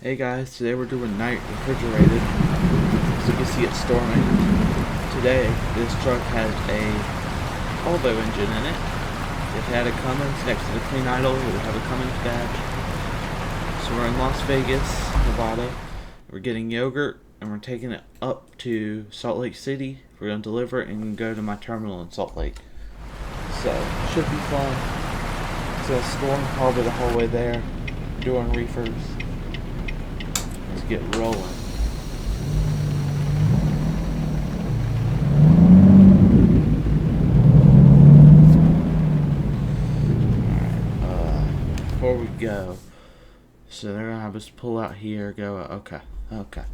Hey guys, today we're doing night refrigerated. As you can see, it's storming. Today, this truck has a Volvo engine in it. It had a Cummins next to the clean idle. It would have a Cummins badge. So we're in Las Vegas, Nevada. We're getting yogurt and we're taking it up to Salt Lake City. We're going to deliver it and go to my terminal in Salt Lake. So, should be fun. It's a storm probably the whole way there, doing reefers. Let's get rolling. Alright, before we go, so they're gonna have us pull out here, go, okay. Alright.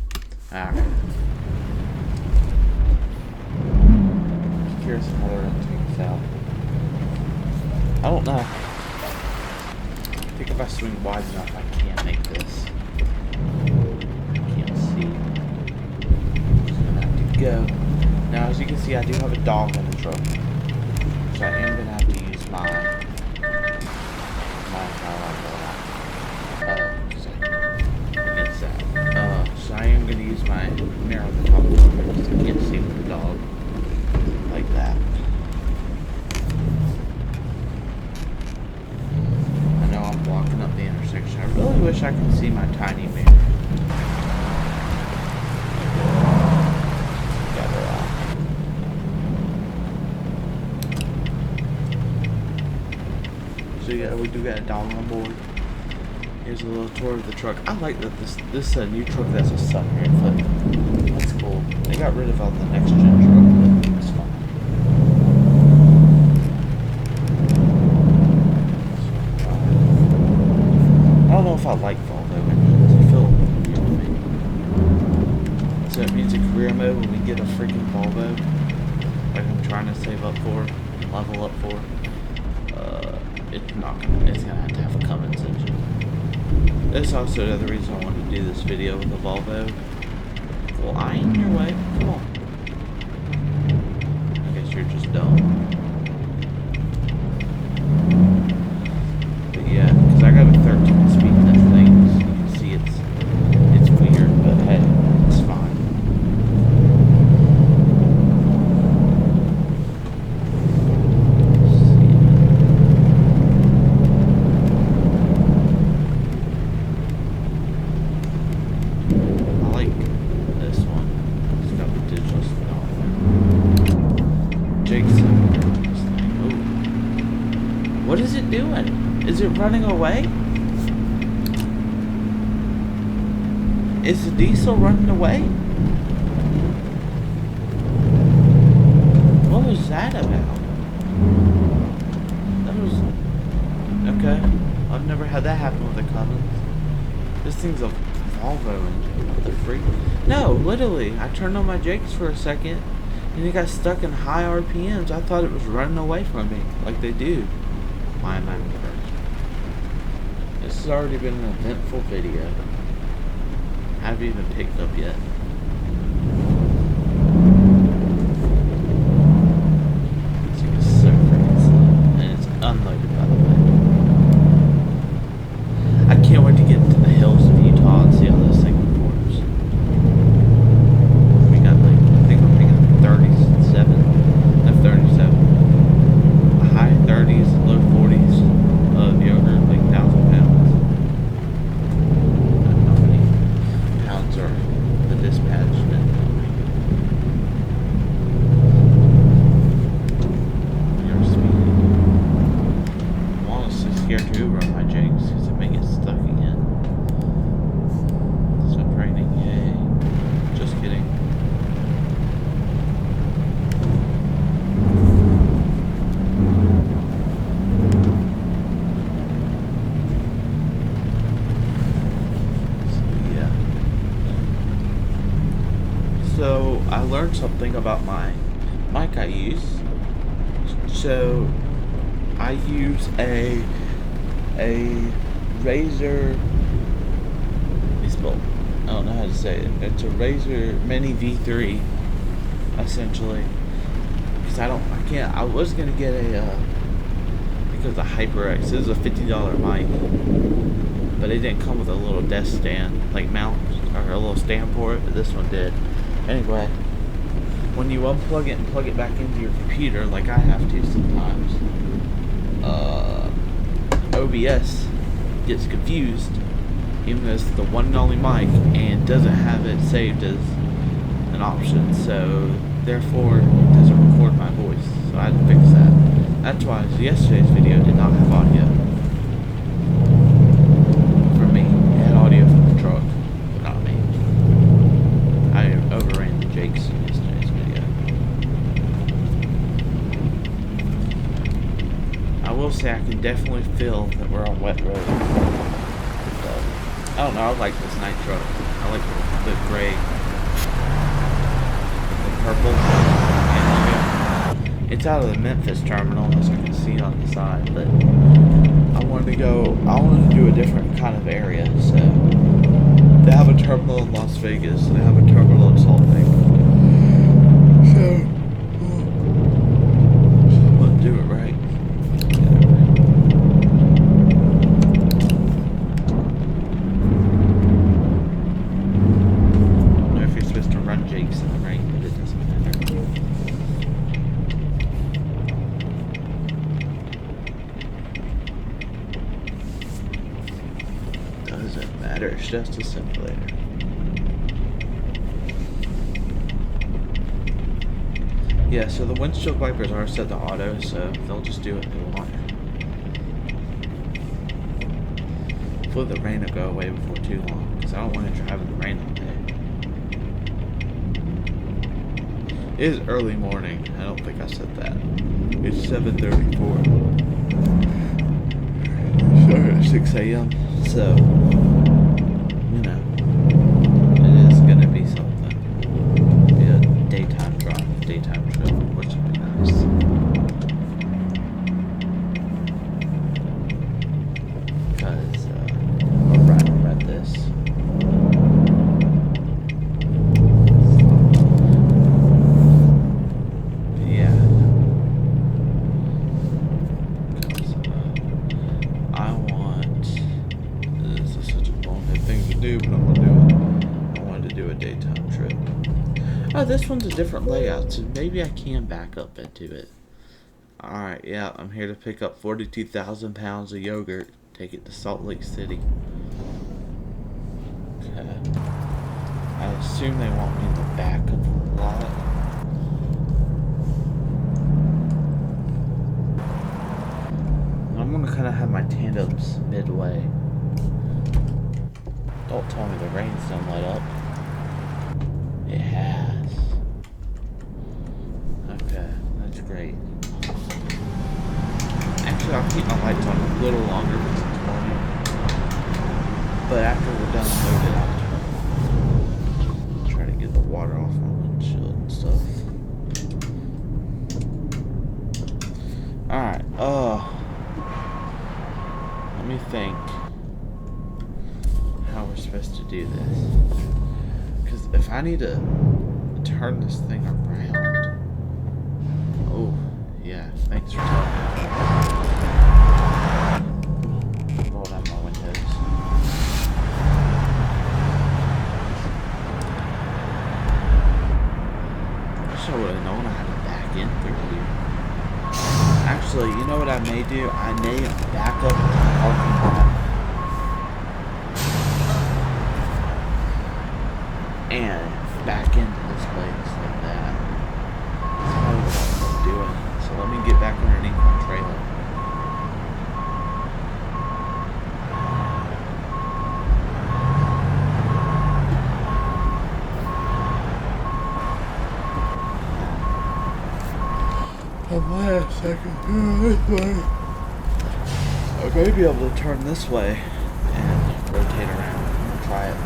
Just curious how they're gonna take this out. I don't know. I think if I swing wide enough, I can make this. Go. Now, as you can see, I do have a dog in the truck, so I am gonna have to use my so I am gonna use my mirror on the top of the truck because I can't see with the dog like that. I know I'm blocking up the intersection. I really wish I could see my tiny mirror. So yeah, we do got a dog on board. Here's a little tour of the truck. I like that this new truck that's a sunroof. That's cool. They got rid of all the next gen truck, but it's fine. I don't know if I like Volvo engines. I feel weird to me. So it means a career mode when we get a freaking Volvo, like I'm trying to save up for, and level up for. It's gonna have to have a Cummins engine. That's also the other reason I wanted to do this video with a Volvo. Well, I ain't in your way. Come on. I guess you're just dumb. But yeah, because I got a 13 speed in this thing, so you can see it's weird, but hey, it's fine. What is it doing? Is it running away? Is the diesel running away? What was that about? That was... Okay. I've never had that happen with a Cummins. This thing's a Volvo engine. What the freak? No, literally. I turned on my Jakes for a second and it got stuck in high RPMs. I thought it was running away from me, like they do. Why am I first? This has already been an eventful video. I haven't even picked up yet. This thing is so freaking slow. And it's unloaded, by the way. I can't wait to get into the hills of Utah and see how this thing performs. We got like, I think we're picking 37. That's 37. High 30s, low 40s of yogurt, like 1,000 pounds. I don't know how many pounds are the dispatch been You're speeding. I'm honestly scared to run my Jakes because it may get stuck again. Stop raining, yay. Just kidding. So I learned something about my mic I use. So I use a Razer. I don't know how to say it. It's a Razer Mini V3, essentially. Because I was gonna get a because the HyperX is a $50 mic. but it didn't come with a little desk stand, like mount, or a little stand for it, but this one did. Anyway, when you unplug it and plug it back into your computer, like I have to sometimes, OBS gets confused, even though it's the one and only mic, and doesn't have it saved as an option, so therefore it doesn't record my voice, so I had to fix that. That's why yesterday's video did not have audio for me. It had audio from the truck, but not me. I overran the Jakes in yesterday's video. I will say I can definitely feel that we're on wet road. I don't know, I like this night truck. I like the gray, the purple, and it's out of the Memphis terminal, as you can see on the side, but I wanted to do a different kind of area, so they have a terminal in Las Vegas, they have a terminal in Salt Lake, so I'm gonna do it right. It's just a simulator. Yeah, so the windshield wipers are set to auto, so they'll just do what they want. Hopefully the rain will go away before too long, because I don't want to drive in the rain all day. It is early morning. I don't think I said that. It's 7:34. Sorry, at 6 a.m. So, you know, it is gonna be something. Be a daytime drive, daytime trip, which would be nice. Because, I'll read this. Yeah. But I'm gonna do it. I wanted to do a daytime trip. Oh, this one's a different layout, so maybe I can back up into it. Alright, yeah, I'm here to pick up 42,000 pounds of yogurt, take it to Salt Lake City. Okay. I assume they want me in the back of the lot. I'm gonna kind of have my tandems midway. Don't tell me the rain's done let up. It has. Okay, that's great. Actually, I'll keep my lights on a little longer because it's morning. But after we're done loaded, I'll try to get the water off my windshield and stuff. Alright, let me think how we're supposed to do this, because if I need to turn this thing around, oh yeah, thanks for telling me. Roll down my windows. I wish I would have known I had to back in through here. Actually, you know what I may do? I may back up the parking lot and back into this place like that. That's probably what I'm doing. So let me get back underneath my trailer. Wait a second. This way. I may be able to turn this way and rotate around and try it.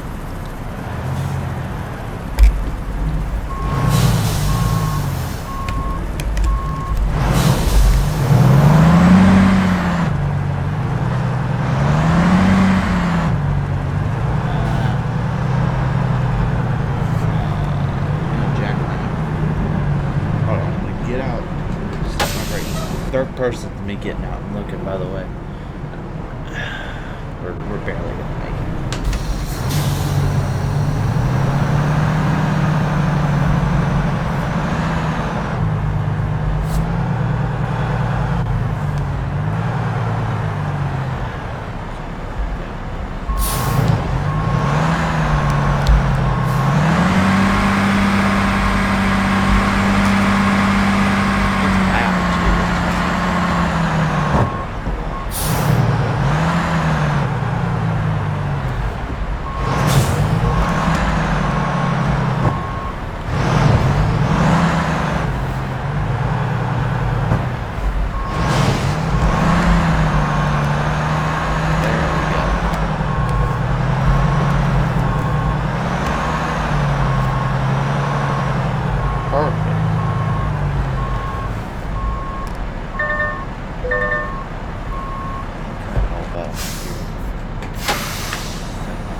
Third person to me getting out and looking, by the way. Or we're barely gonna make it.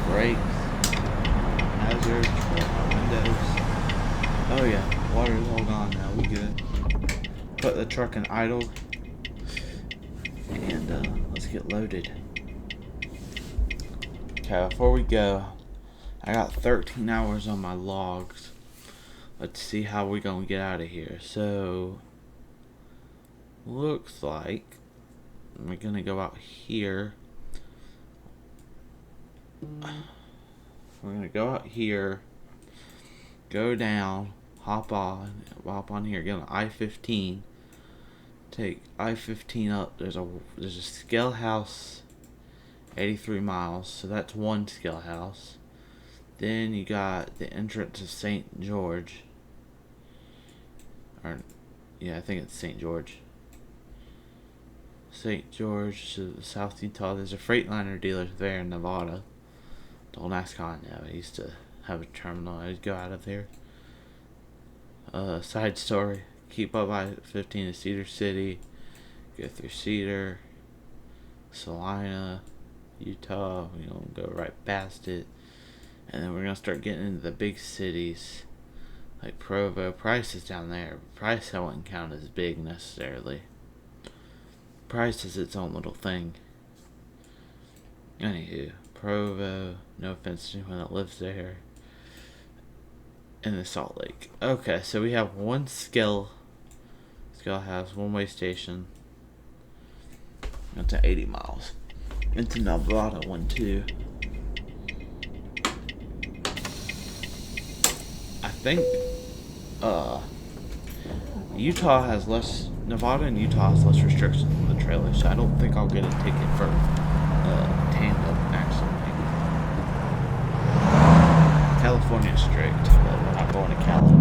Brakes, hazards, windows. Oh yeah, water's all gone now. We good. Put the truck in idle, and let's get loaded. Okay, before we go, I got 13 hours on my logs. Let's see how we're gonna get out of here. So, looks like we're gonna go out here. We're gonna go out here, go down, hop on here, get on I-15, take I-15 up. There's a scale house, 83 miles, so that's one scale house. Then you got the entrance of St. George, or yeah, I think it's St. George. St. George to South Utah. There's a Freightliner dealer there in Nevada. Don't ask how I know. I used to have a terminal. I'd go out of there. Side story. Keep up I-15 to Cedar City. Go through Cedar, Salina, Utah. We don't go right past it. And then we're going to start getting into the big cities. Like Provo. Price is down there. Price I wouldn't count as big necessarily. Price is its own little thing. Anywho. Provo, no offense to anyone that lives there, and the Salt Lake. Okay, so we have one scale house, one-way station. That's at 80 miles. Into Nevada one too. I think Nevada and Utah has less restrictions on the trailer, so I don't think I'll get a ticket for tandem actually. California's strict, but we're not going to Cali.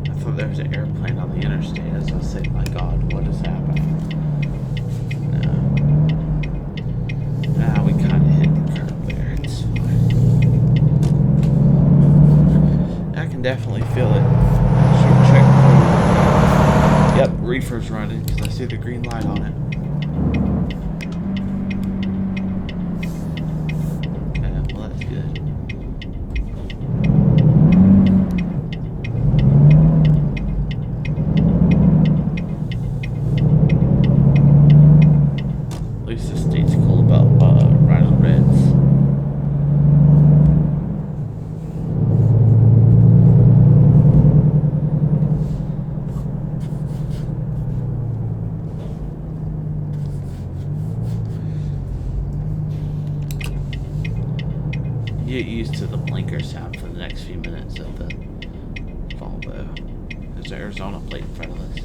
I thought there was an airplane on the interstate as I was saying, my God, what is happening? We kind of hit the curb there. It's fine. I can definitely feel it. Should check. Yep, reefer's running because I see the green light on it. Okay, well that's good. At least the state's cool about Rhino Reds. Get used to the blinker sound for the next few minutes of the Volvo. There's an Arizona plate in front of us.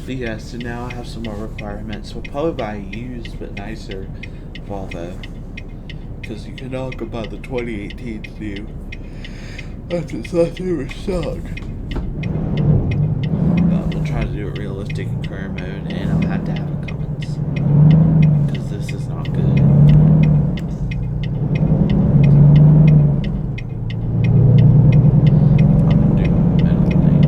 But yeah, so now I have some more requirements. We'll probably buy a used but nicer Volvo, because you cannot go buy the 2018 new. That's it's not super stock. But we'll try to do it realistic in career mode, and I'll have to have a Cummins, because this is not good. I'm gonna do middle lane.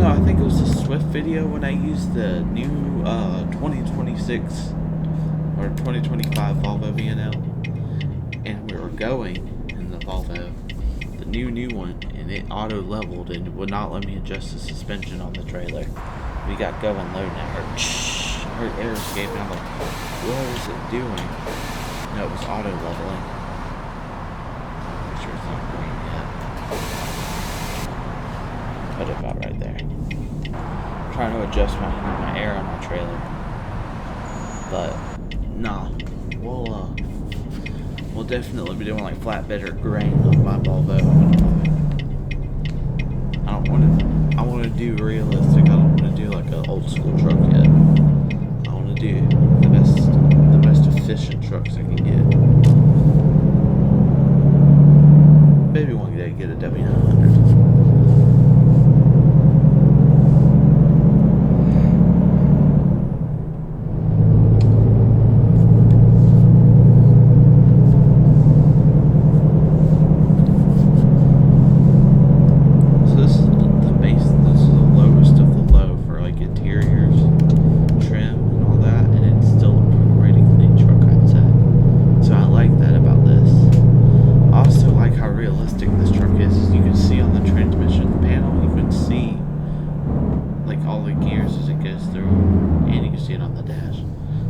know, I think it was a Swift video when I used the new 2026 or 2025 Volvo V&L, and we were going in the Volvo, the new one, and it auto leveled and would not let me adjust the suspension on the trailer. We got going low now, or air escape, and I'm like, what is it doing? No, it was auto leveling. Make sure it's not green yet. Put it about right there. I'm trying to adjust my air on my trailer, but nah, we'll definitely be doing like flatbed or grain on my Volvo. I want to do realistic. I don't want to do like an old school truck yet. I want to do the most efficient trucks I can get. Maybe one day get a W900.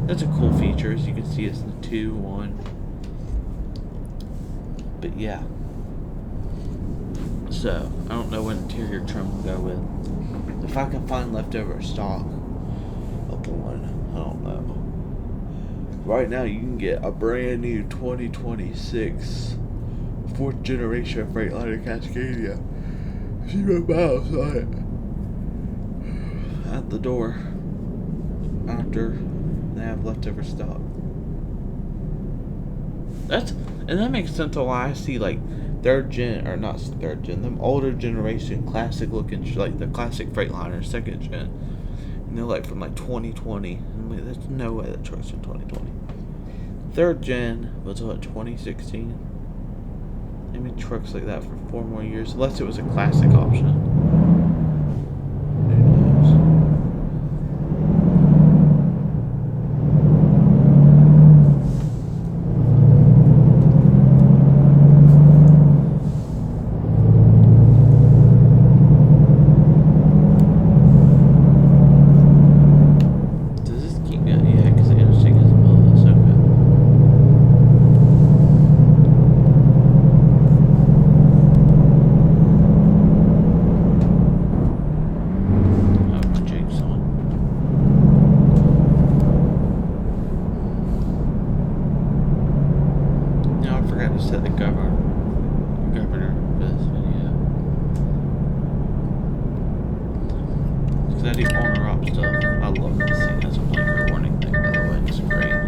That's a cool feature, as you can see it's the 2-1. But yeah. So, I don't know what interior trim will go with. If I can find leftover stock of one, I don't know. Right now you can get a brand new 2026 4th generation Freightliner Cascadia. 0 miles on it. At the door. After they have leftover stock. And that makes sense to why I see like 3rd gen, or not 3rd gen, them older generation classic looking, like the classic Freightliner 2nd gen, and they're like from like 2020. I'm like, there's no way that truck's from 2020. 3rd gen was what, 2016? I mean, trucks like that for 4 more years, unless it was a classic option. Set the governor for this video, because I do owner op stuff. I love this thing. That's a blinker warning thing, by the way. It's great.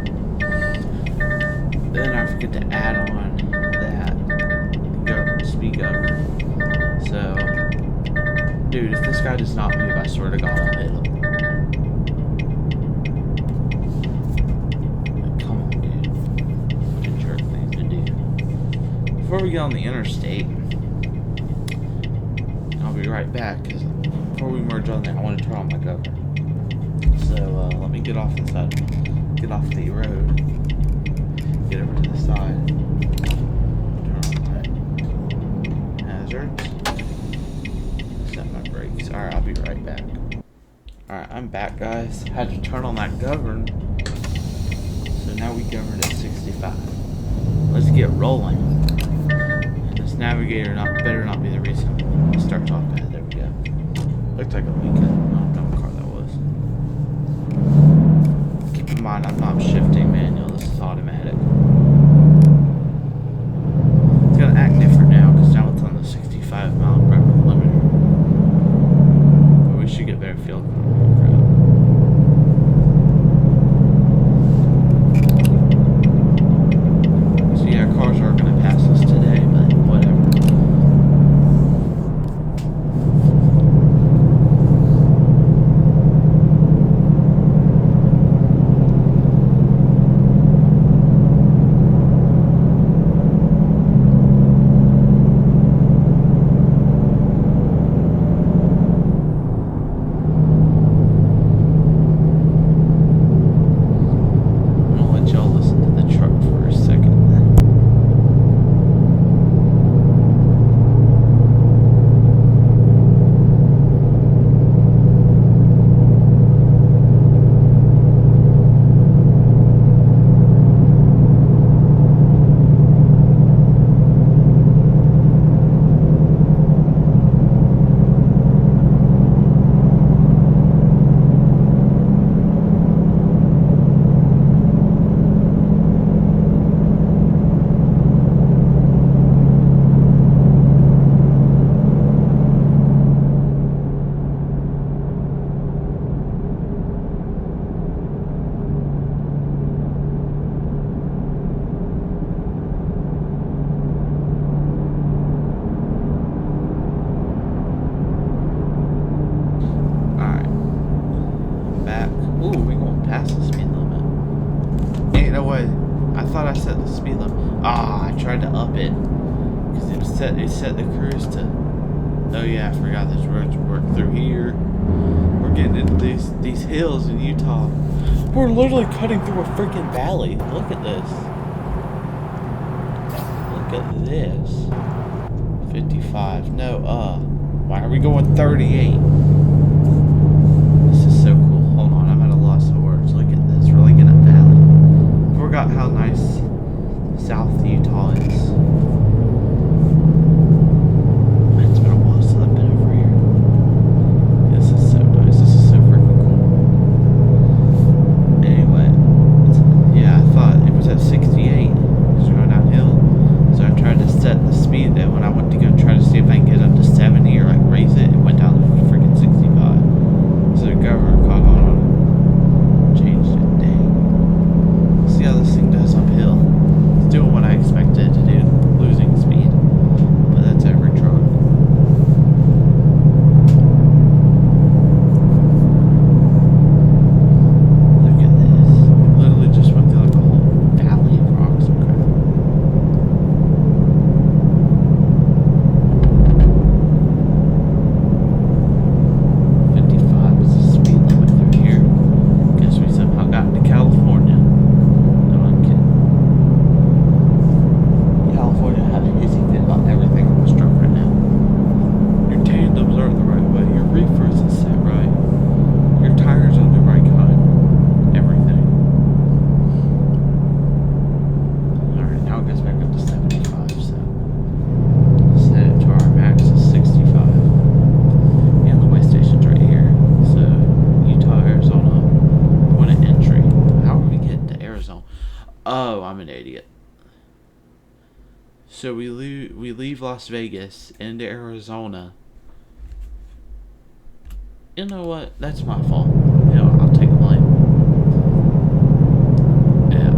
Then I forget to add on that speed governor. So, dude, if this guy does not move, I swear to God, I'll hit him. Before we get on the interstate, I'll be right back, because before we merge on there, I want to turn on my governor. So let me get off the road, get over to the side, turn on my hazards, set my brakes. Alright, I'll be right back. Alright, I'm back, guys. Had to turn on that govern, so now we govern at 65. Let's get rolling. Navigator better not be the reason we start talking. There we go. Looks like a weekend. I don't know what car that was. Keep in mind, I'm not shifting manual. This is automatic. It's gonna act different now because now it's on the 65 mile per hour limiter. But we should get better feel. So yeah, cars are gonna pass us today, but whatever. thought I set the speed limit. Ah, I tried to up it. Because it set the cruise to... Oh yeah, I forgot there's roads to work through here. We're getting into these hills in Utah. We're literally cutting through a freaking valley. Look at this. Look at this. 55. No, why are we going 38? This is so cool. Hold on, I'm at a loss of words. Look at this. We're like in a valley. I forgot how nice South Utah is. It's been a while since I've been over here. This is so nice. This is so freaking cool. Anyway, yeah, I thought it was at 68. It's going downhill. So I tried to set the speed there when I went to go try to see if I can get up to 70 or like raise it. It went down to freaking 65. So the governor caught on it. Changed it. Dang. See how this thing does uphill. It's doing what I expected to do. Losing speed. But that's every truck. Look at this. We literally just went through like a whole valley of rocks and crap. 55 is the speed limit through here. Guess we somehow got into California. No, I'm kidding. California have a hissy fit about everything on this truck right now. Your tandems aren't the right way. Your reefer isn't set right. Your tires aren't the right kind. Everything. Alright, now it goes back up to 75, so set it to our max of 65. And the way station's right here. So Utah, Arizona, point of entry. How are we getting to Arizona? Oh, I'm an idiot. So we leave Las Vegas into Arizona. You know what? That's my fault. I'll take the blame. Yeah.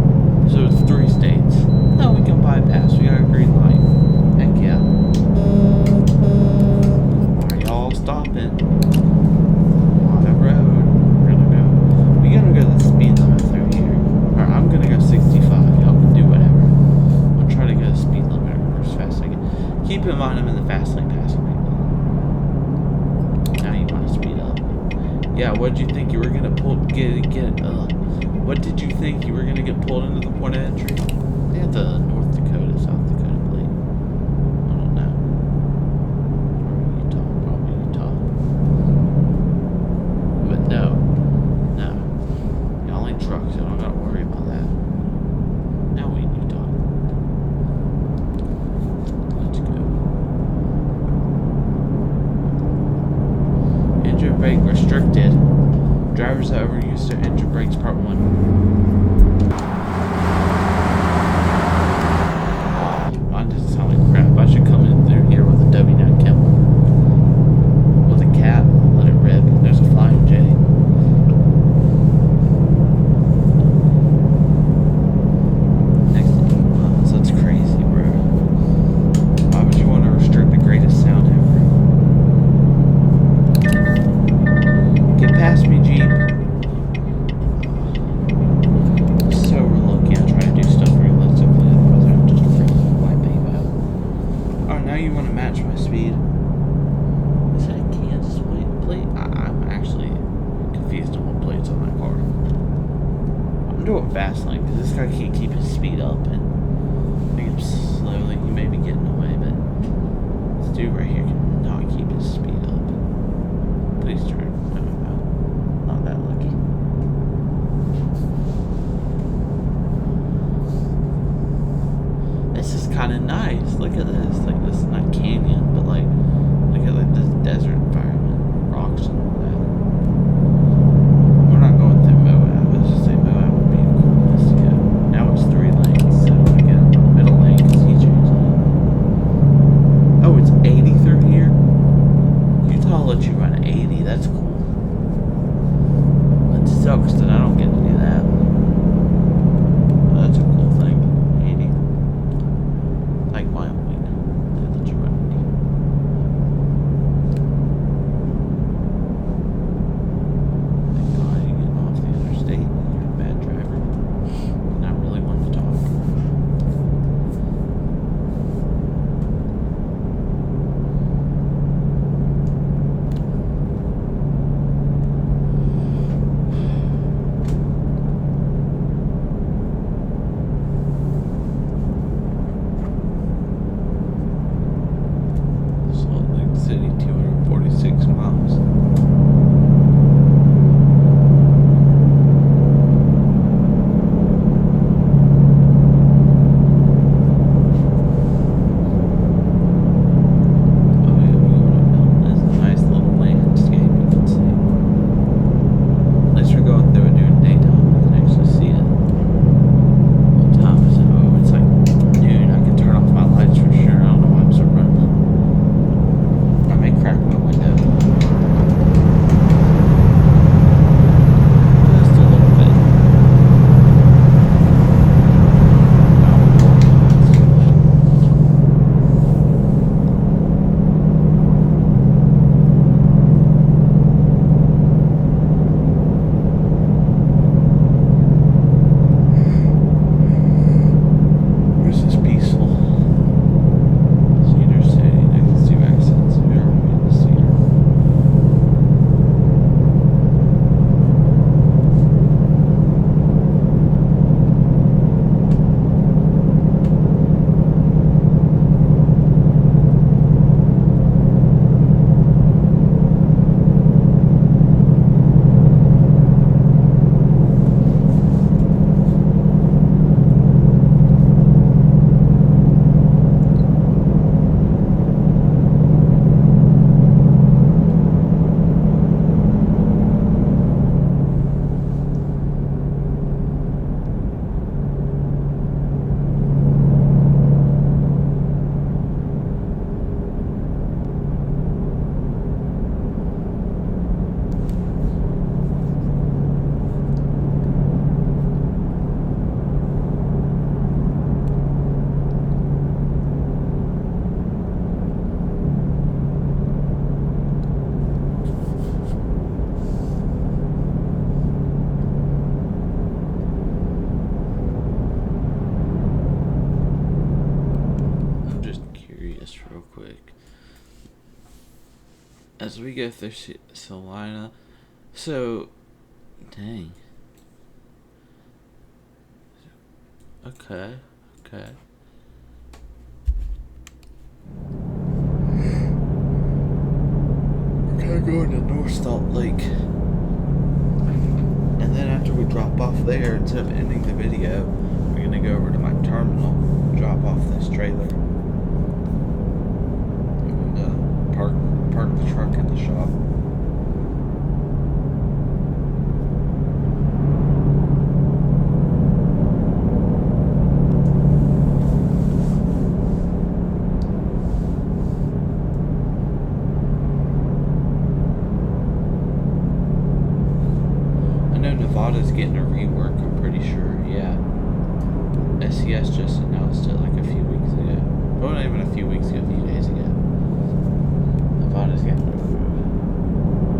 So it's 3 states. No, we can bypass. We got a green light. Heck yeah. Why are y'all stopping? On the road. We're gonna go the speed limit through here. Alright, I'm gonna go 65. Y'all can do whatever. I'll try to go the speed limit as fast as I can. Keep in mind I'm in the fast lane passing people. Now you want to speed up. Yeah, what did you think you were gonna what did you think you were gonna get pulled into the point of entry? They have the North Dakota, South Dakota plate. I don't know. Or Utah, probably Utah. But no. Y'all ain't trucks, y'all don't gotta worry about that. Now we in Utah. Let's go. Engine brake restricted. Drivers that overuse their engine brakes, part 1. Mine doesn't sound like crap. I should come in through here with a W9 Camel. With a cap, let it rip. There's a Flying J. Next thing, so it's crazy, bro. Why would you want to restrict the greatest sound ever? Get past me, Jeep. So reluctant. I try to do stuff realistically, otherwise I'm just freaking white baby out. Oh, now you want to match my speed? Is that a Kansas plate? I'm actually confused on what plate's on that car. I'm doing fast lane because this guy can't keep his speed up, and I think him slowly. He may be getting away, but this dude right here cannot keep his speed up. Please turn. No. Not that lucky. This is kind of nice. Look at this. Like, this is not canyon, but like, look at like this desert environment, rocks and all that. We're not going through Moab. Let's just say Moab would be the coolest to go. Now it's 3 lanes, so I get on the middle lane because he changed lane. Oh, it's 80 through here. Utah lets you run 80. That's cool. It sucks that I don't get to do that. That's a cool thing. 80. Like Wyoming. They let you run 80. Thank God you're getting off the interstate. You're a bad driver. Not really one to talk. as we go through Salina. So, dang. Okay. We're kind of going to North Salt Lake. And then after we drop off there, instead of ending the video, we're going to go over to my terminal, drop off this trailer, and park the truck in the shop. Nevada's getting a rework, I'm pretty sure, yeah. SES just announced it like a few weeks ago. Well, not even a few weeks ago, a few days ago. Nevada's getting a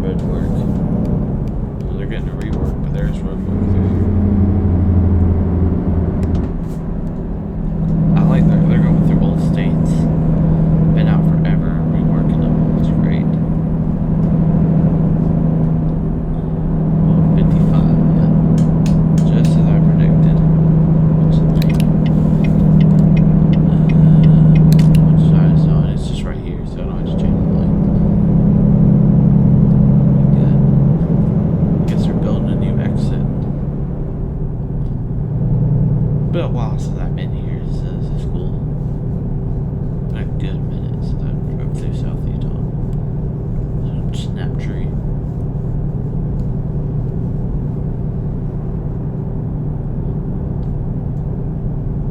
roadwork. Well, they're getting a rework, but there's roadwork through. I like they're going through old states. Been out forever and reworking them. It's great. Been a while since I've been here. This is cool. Been a good minute since I drove through South Utah. Snaptree.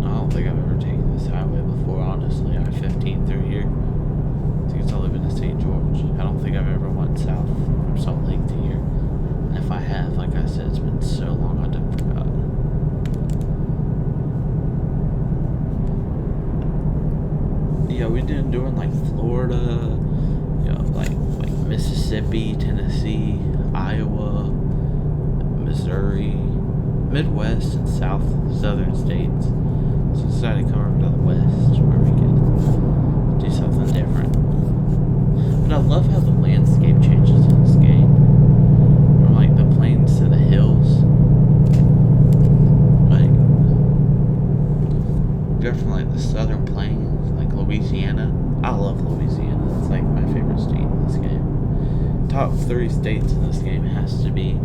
I don't think I've ever taken this highway before, honestly. I-15 through here. I think it's only been to St. George. I don't think I've ever went south from Salt Lake to here. And if I have, like I said, it's been so long I've forgotten. Yeah, we've been doing like Florida, you know, like Mississippi, Tennessee, Iowa, Missouri, Midwest, and southern states. So I decided to come over to the West where we could do something different. But I love how the landscape changes in this game. From like the plains to the hills. Like, definitely like the southern plains. Louisiana. I love Louisiana. It's like my favorite state in this game. Top 3 states in this game has to be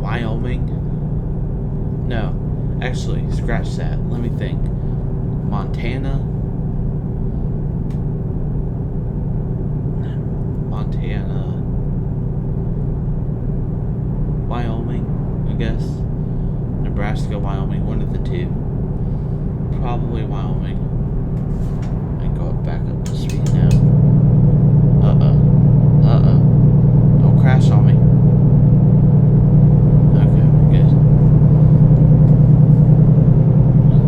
Wyoming. No, actually, scratch that. Let me think. Montana, Wyoming, I guess. Nebraska, Wyoming, one of the two. Probably Wyoming. And go back up to speed now. Don't crash on me. Okay, we're good.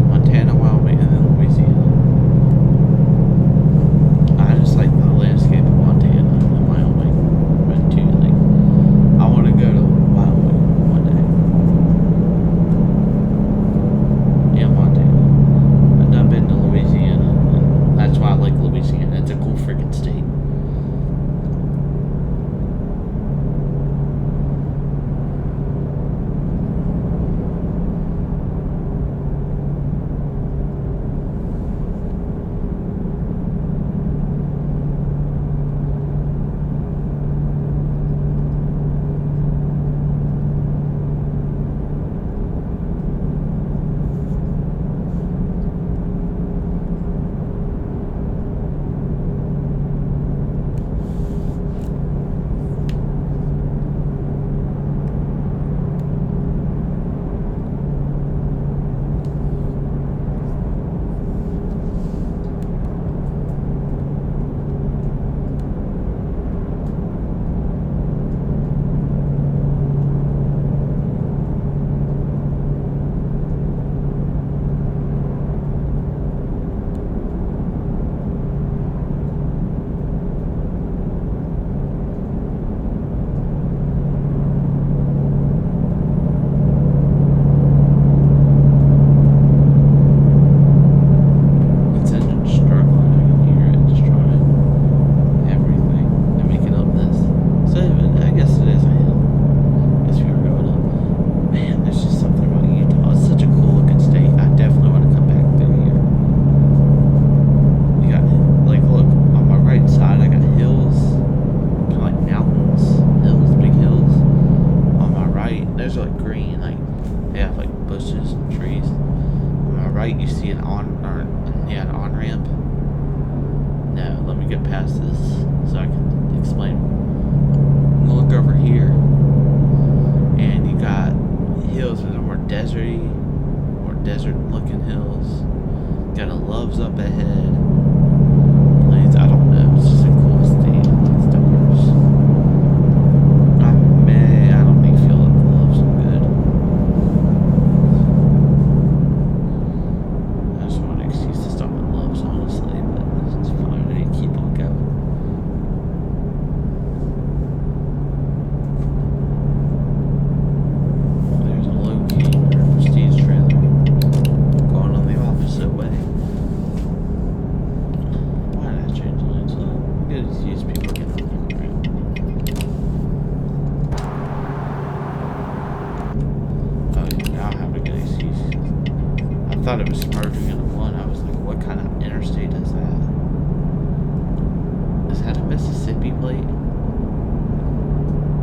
Montana, Wyoming, and then Louisiana. I just like the landscape of Montana and Wyoming. But too, like, I want to go to Wyoming one day. Yeah, Montana. I've been to Louisiana, and that's why I like Louisiana. It's a cool thought it was merging into one. I was like, what kind of interstate is that? Is that a Mississippi plate?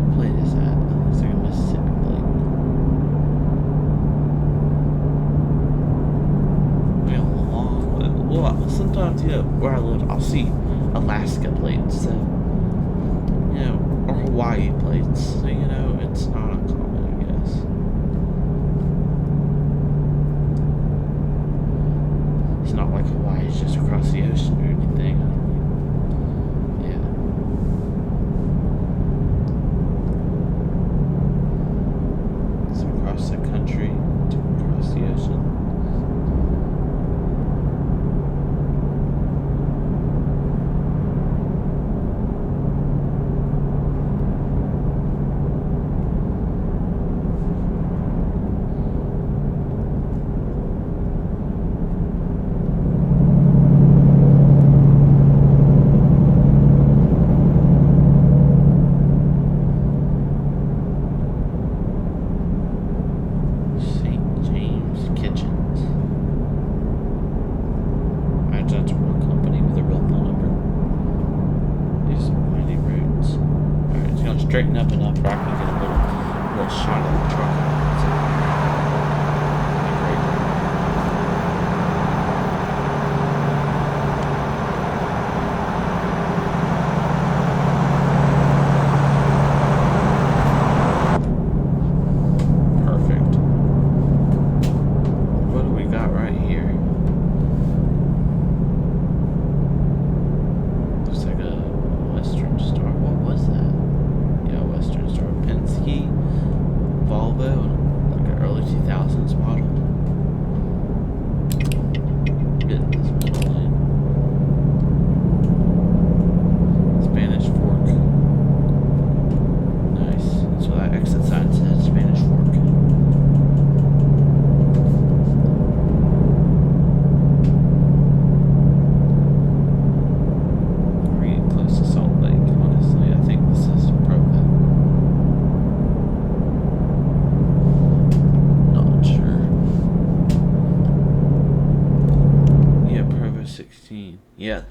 What plate is that? It looks like a Mississippi plate. I mean, well, sometimes, where I live, I'll see Alaska plates, so, or Hawaii plates, so, it's not uncommon, I guess. It's not like Hawaii's just across the ocean or anything. Yeah. It's across the country to across the ocean. Straighten up enough where I can get a little shot of the truck. Perfect. What do we got right here? Looks like a Western Star. What was that? Western Star, Penske, Volvo, like an early 2000s model. Getting this middle lane. Spanish Fork. Nice. So that exit sign says Spanish Fork. We're getting close to Salt Lake, honestly. I think this is Provo. Provo 16. Yeah.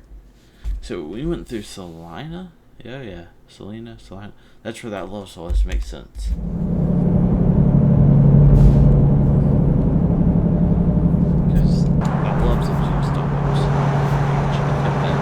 So we went through Salina? Yeah. Salina. That's where that low was. Makes sense. Because I love some few stops. Check that.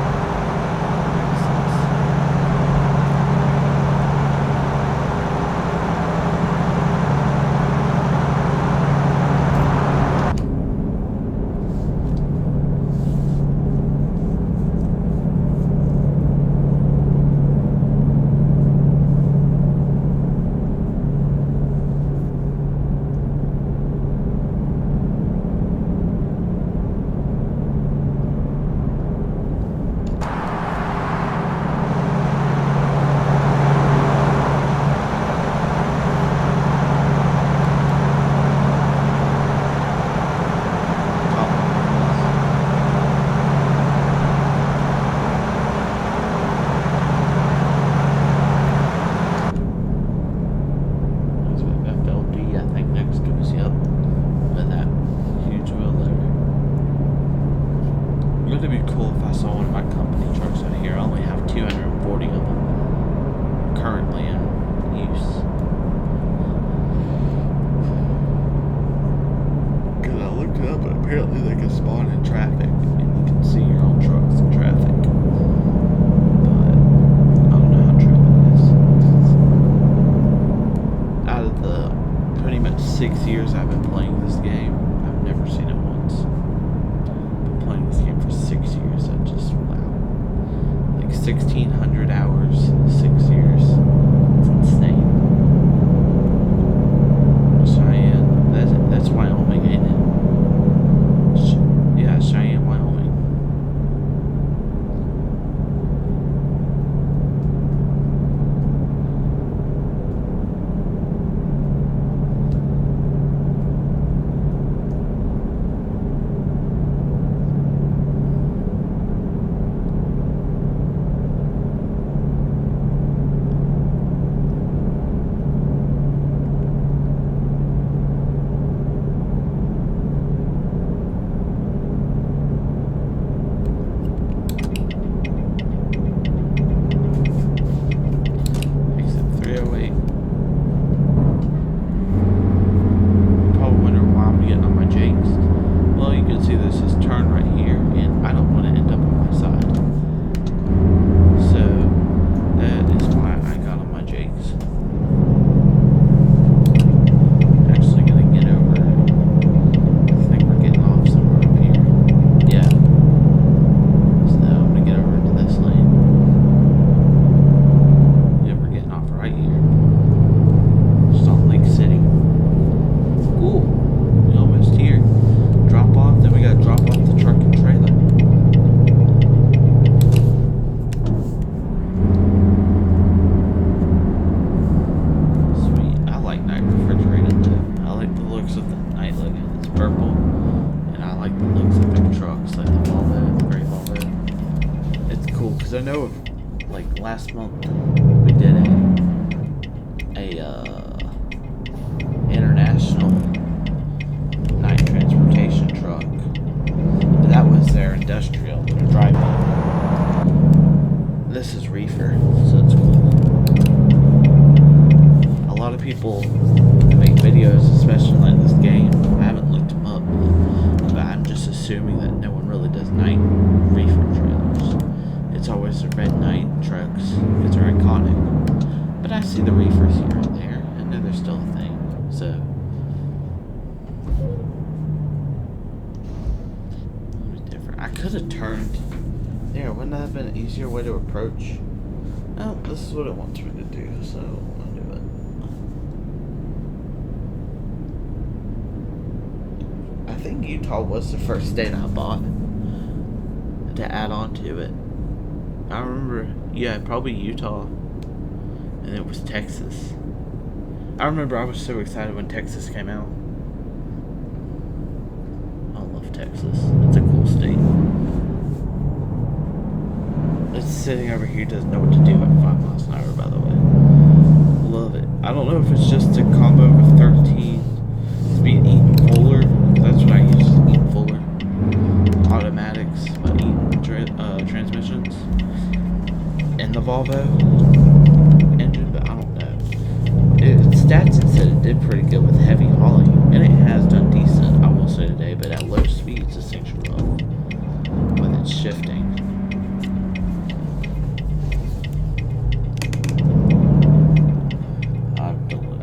It'd be cool if I saw one of my company trucks out here. I only have 240 of them currently in use. Because I looked it up, and apparently they can spawn in traffic, and you can see your own trucks in traffic. But I don't know how true that is. Out of the pretty much 6 years I've been playing this game, I've never seen it once. Playing this game for 6 years. That just, wow. Like 1,600 hours, 6 years. It's insane. Cheyenne, that's Wyoming, ain't it? Yeah, Cheyenne, Wyoming. know like last month we did a international night transportation truck. That was their industrial, their drive-in. This is reefer, so it's cool. A lot of people make videos, especially like this game. I haven't looked them up, but I'm just assuming that no one really does night reefer trailers. It's always the red night trucks, because they're iconic. But I see the reefers here and there, and know they're still a thing. So different. I could have turned there. Wouldn't that have been an easier way to approach? Oh, this is what it wants me to do, so I'll do it. I think Utah was the first state I bought to add on to it. I remember, yeah, probably Utah, and it was Texas. I remember I was so excited when Texas came out. I love Texas. It's a cool state. It's sitting over here, doesn't know what to do at 5 miles an hour, by the way. Love it. I don't know if it's just a combo of 13 speed Eaton Fuller. That's what I use, Eaton Fuller. Automatics, but Eaton transmissions. And the Volvo engine, but I don't know. Stats said it did pretty good with heavy hauling, and it has done decent, I will say today, but at low speeds, this thing's rough when it's shifting.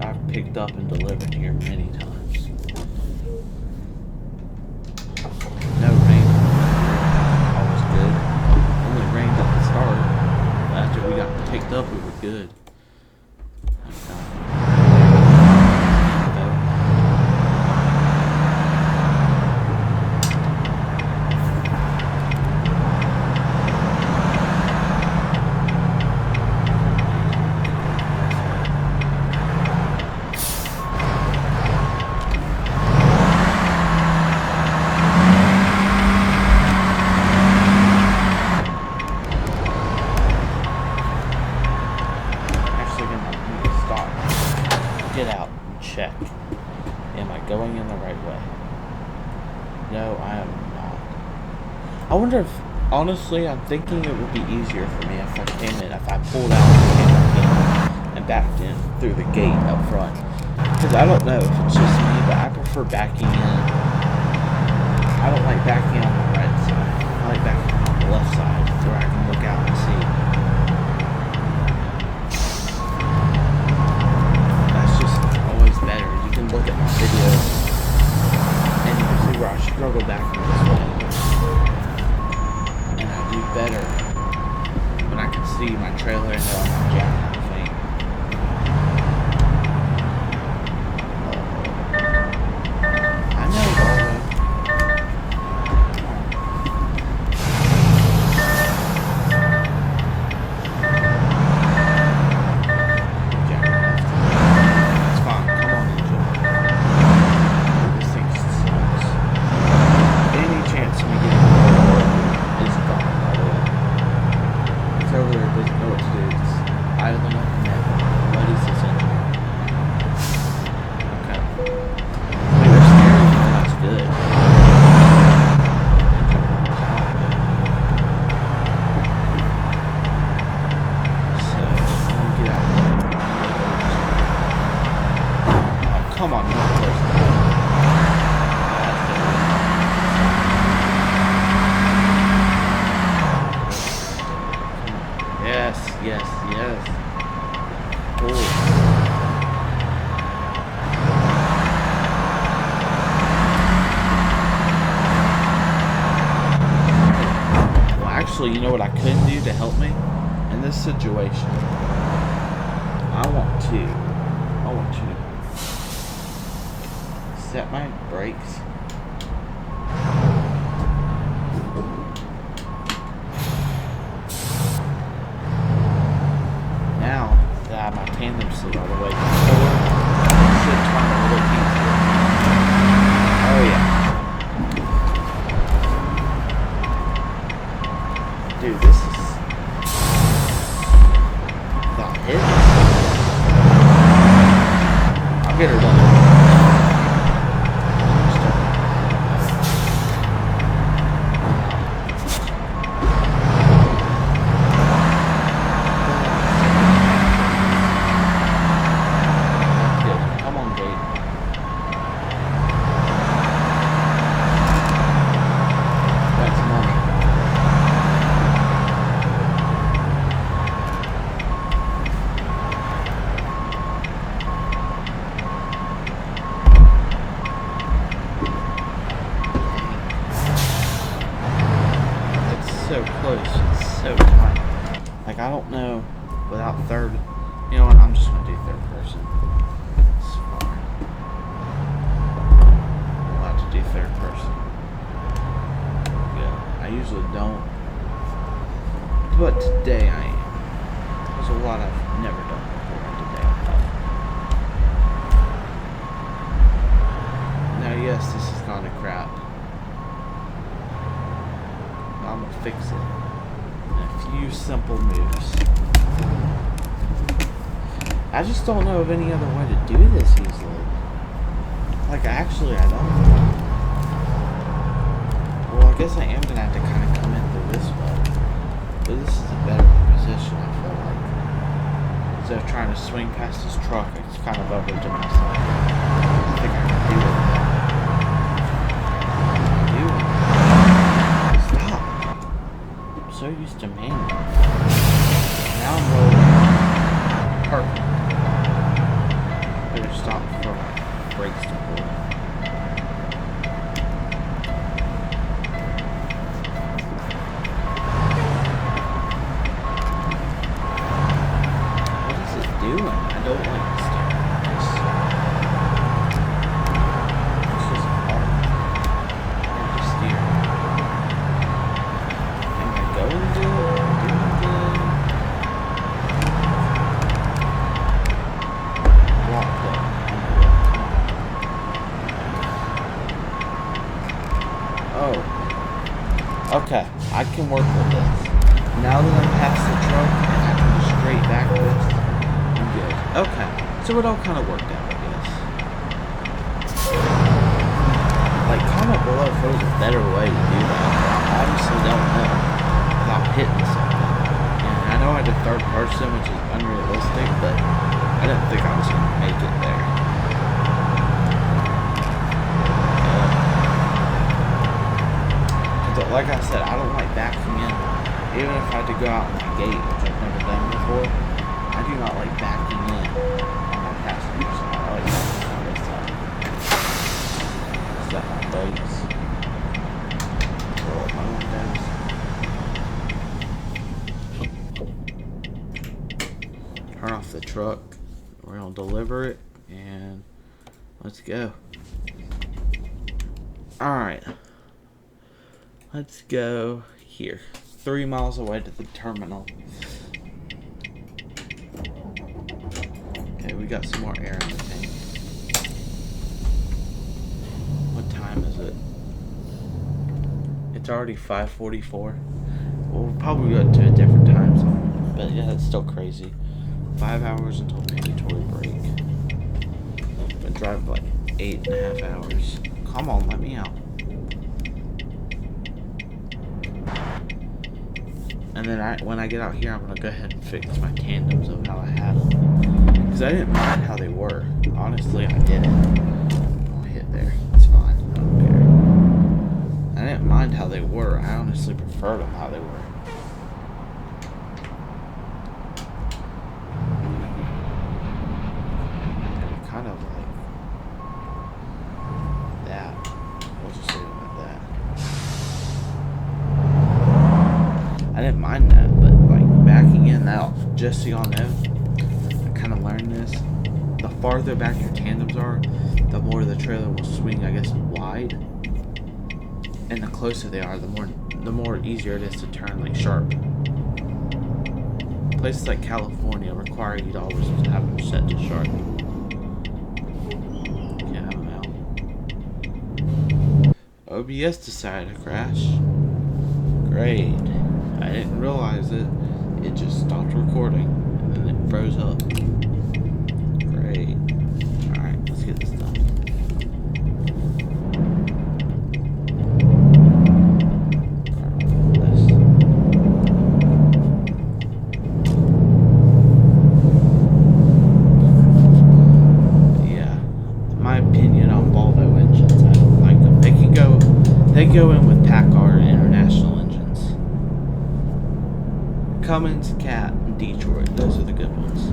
I've picked up and delivered here many times. No rain. Always good. Only rained at the start. But after we got picked up, we were good. Check. Am I going in the right way? No, I am not. I wonder if, honestly, I'm thinking it would be easier for me if I pulled out and came back in and backed in through the gate up front. Because I don't know if it's just me, but I prefer backing in. I don't like backing on the right side. I like backing on the left side where I can look out and see. Better. You can look at my videos and you can see where I struggle back from this way. And I do better when I can see my trailer and know I'm not jacking out the thing. I know, Volvo. Come on, yes. Cool. Well, actually, you know what I could do to help me in this situation? I want to set my brakes. Now that I have my tandem seat all the way forward, it should turn a little easier. Oh yeah. Dude, this is simple moves. I just don't know of any other way to do this easily. Like, actually, I don't. Well, I guess I am going to have to kind of come in through this way. But this is a better position, I feel like. Instead of trying to swing past this truck, it's kind of over to my side. I think I can do it. Stop. I'm so used to manual. Now I'm rolling. Perfect. Better stop before my brakes don't work. What is it doing? I don't like this stuff. It's just hard. Hard to steer. Am I going good? Doing good? Locked up. Oh. Okay, I can work with this. Now that I'm past the truck and I can go straight back this, I'm good. Okay, so it all kind of worked out, I guess. Like, comment below if there's a better way to do that. I obviously don't know without hitting something. And I know I did third person, which is unrealistic, but I didn't think I was going to make it there. Like I said, I don't like backing in. Even if I had to go out my gate, which I've never done before, I do not like backing in on my passenger side. I like backing on this side. Set my brakes. Roll my windows. Turn off the truck. We're going to deliver it, and let's go. Alright. Let's go here. 3 miles away to the terminal. Okay, we got some more air in the tank. What time is it? It's already 5:44. Well, we'll probably go to a different time zone. But yeah, that's still crazy. 5 hours until mandatory break. Been driving like 8.5 hours. Come on, let me out. And then when I get out here, I'm going to go ahead and fix my tandems of how I had them. Because I didn't mind how they were. Honestly, I didn't. I'll hit there. It's fine. I don't care. I didn't mind how they were. I honestly preferred them how they were. Kind of like that. We'll just leave it like that. I didn't mind that, but like backing in now, just so y'all know, I kind of learned this. The farther back your tandems are, the more the trailer will swing, I guess, wide. And the closer they are, the more easier it is to turn like sharp. Places like California require you to always have them set to sharp. Can't have them out. OBS decided to crash. Great. I didn't realize it. It just stopped recording and then it froze up. Great. Alright, let's get this done. Yeah. My opinion on Volvo engines, I don't like them. They go in with Packard International engines. Cummins, Cat, and Detroit. Those are the good ones.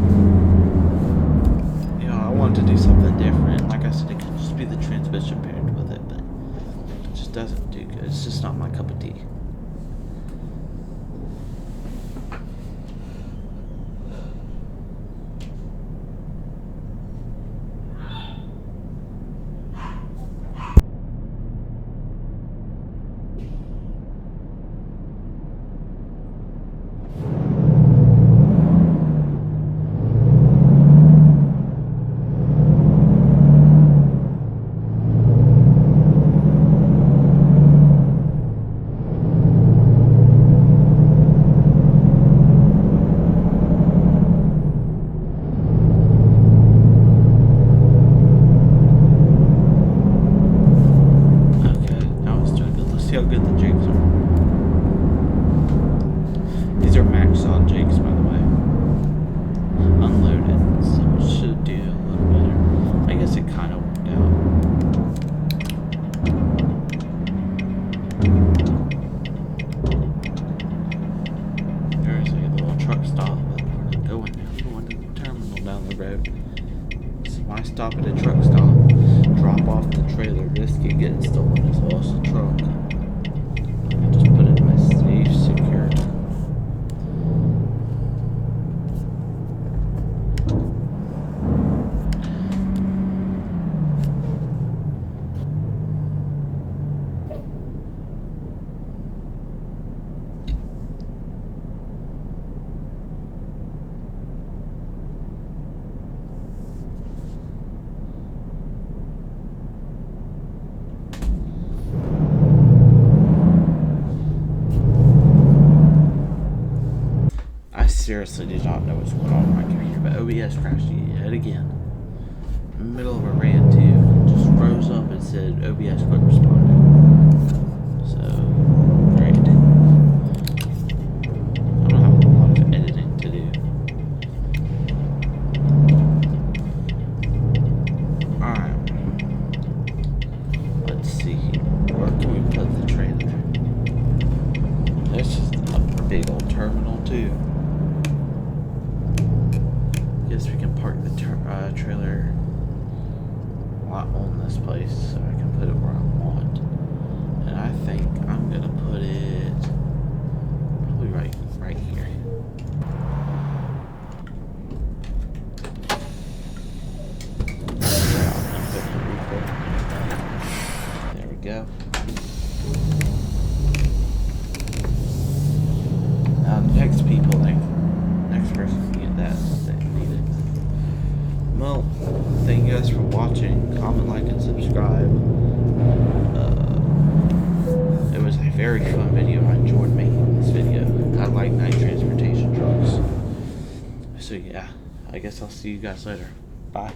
You know, I wanted to do something different. Like I said, it could just be the transmission paired with it, but it just doesn't do good. It's just not my cup of tea. Why stop at a truck stop? Drop off the trailer, risk it getting stolen as well as the truck. Just put it in my safe, secure. I seriously did not know what's going on with my computer, but OBS crashed yet again. In the middle of a rant too. Just froze up and said OBS quit responding. So, great. I don't have a lot of editing to do. Alright. Let's see. Where can we put the trailer? That's just a big old terminal too. Guess we can park the trailer lot on this place so I can put it where I want. And I think I'm gonna put it probably right here. There we go. Now the next person can get that if they need it. Well, thank you guys for watching. Comment, like, and subscribe. It was a very fun video. I enjoyed making this video. I like night transportation trucks. So yeah, I guess I'll see you guys later. Bye.